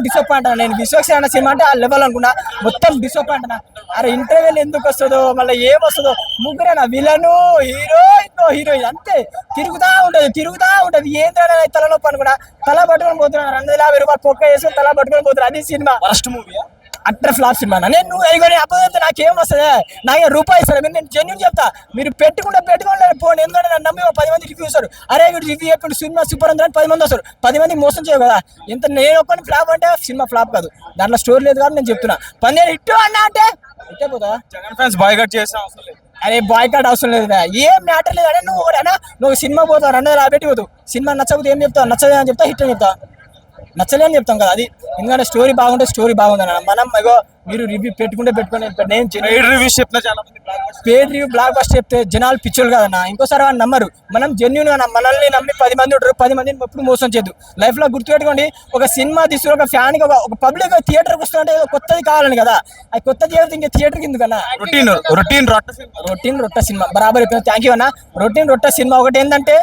Disappoint అన్న. నేను Vishwaksena cinema అంటే ఆ లెవెల్ అనుకున్నా, మొత్తం డిసప్పాయింట్ అన్న. అరే ఇంటర్వెల్ ఎందుకు వస్తుందో, మళ్ళీ ఏం వస్తుందో, ముగ్గురేనా విలను, హీరో ఇంకో హీరోయిన్ అంతే, తిరుగుతా ఉంటది ఏంటనే తలనొప్పి అనుకున్నా. తల పట్టుకొని పోతున్నా, 250 రూపాయలు పొక్క వేసుకొని తల పట్టుకొని పోతున్నా. అది cinema first movie utter flop cinema. నేను అయిపోయి అప్పుడు నాకేం వస్తుంది, నాకు రూపాయి ఇస్తారు. నేను జెన్యున్ చెప్తా, మీరు పెట్టుకోలేదు పోండి. ఎందుకంటే నన్ను నమ్మి 10 మంది రివ్యూ ఇస్తారు. అరే వీడు రివ్యూ చెప్పండి సినిమా సూపర్ అని 10 మంది వస్తారు. 10 మందికి మోసం చేయవు కదా. ఎంత నేను ఒక్కని ఫ్లాప్ అంటే సినిమా ఫ్లాప్ కాదు, దాంట్లో స్టోరీ లేదు కాబట్టి నేను చెప్తున్నా. 10 హిట్ అన్నా అంటే హిట్ అయిపోతా. జగన్ ఫ్యాన్స్ బాయ్కాట్ చేసిన అవసరం లేదు. అరే బాయ్కాట్ అవసరం లేదు, ఏం మ్యాటర్ లేదు. అరే నువ్వు సినిమా పోతావు 250 పెట్టి పోతావు, సినిమా నచ్చకపోతే ఏం చెప్తావు, నచ్చదే అని చెప్తా, హిట్ అని చెప్తా, నచ్చలే అని చెప్తాం కదా. అది ఎందుకంటే స్టోరీ బాగుంటే స్టోరీ బాగుందన్న. మనం మీరు రివ్యూ పెట్టుకుంటే పెట్టుకుని రివ్యూస్ చెప్తున్నా చాలా మంది పేడ్ రివ్యూ బ్లాక్ బస్టర్ చెప్తే జనాలు పిచ్చోలు కదన్న, ఇంకోసారి వాళ్ళు నమ్మరు. మనం జెన్యున్ గా మనల్ని నమ్మి 10 మంది ఉంటారు, 10 మందిని ఎప్పుడు మోసం చేయద్దు. లైఫ్ లో గుర్తుపెట్టుకోండి, ఒక సినిమా తీసుకుని ఒక ఫ్యాన్ కి ఒక పబ్లిక్ థియేటర్కి వస్తుంటే కొత్తది కావాలని కదా. అది కొత్త థియేటర్ ఇంకా థియేటర్ కిందకన్నా రొటీన్ రొట్ట సినిమా బరాబర్ అయిపోయింది. థ్యాంక్ యూ అన్న. రొటీన్ రొట్ట సినిమా ఒకటి ఏంటంటే,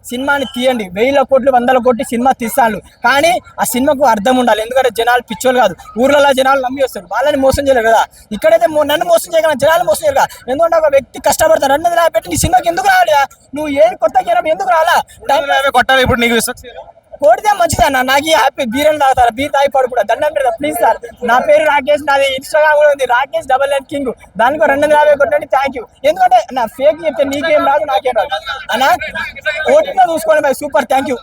సినిమాని తీయండి, 1000 కోట్లు 100 కోట్లు సినిమా తీస్తాను, కానీ ఆ సినిమాకు అర్థం ఉండాలి. ఎందుకంటే జనాలు పిచ్చోలు కాదు, ఊర్లలో జనాలు నమ్మి వస్తారు, వాళ్ళని మోసం చేయలేరు కదా. ఇక్కడైతే నన్ను మోసం చేయగల జనాలు మోసం చేయరు కదా. ఎందుకంటే ఒక వ్యక్తి కష్టపడతారు, 250 పెట్టి నీ సినిమాకి ఎందుకు రావాలి, నువ్వు ఏది కొత్త ఎందుకు రాలా, కొట్టాలి. ఇప్పుడు నీకు కోడితే మంచిది అన్న. నాకు హ్యాపీ బీర్ తాగుతారా, బీర్ తాగి పడు కూడా దండం పెడతా ప్లీజ్ సార్. నా పేరు రాకేష్, నాది ఇన్స్టాగ్రామ్ కూడా ఉంది, రాకేష్ _N king. దానికి 250 కొట్టండి, థ్యాంక్ యూ. ఎందుకంటే నా ఫేక్ చెప్తే నీకేం రాదు నాకేం రాదు అన్న. ఓటీలో చూసుకోండి, సూపర్, థ్యాంక్ యూ.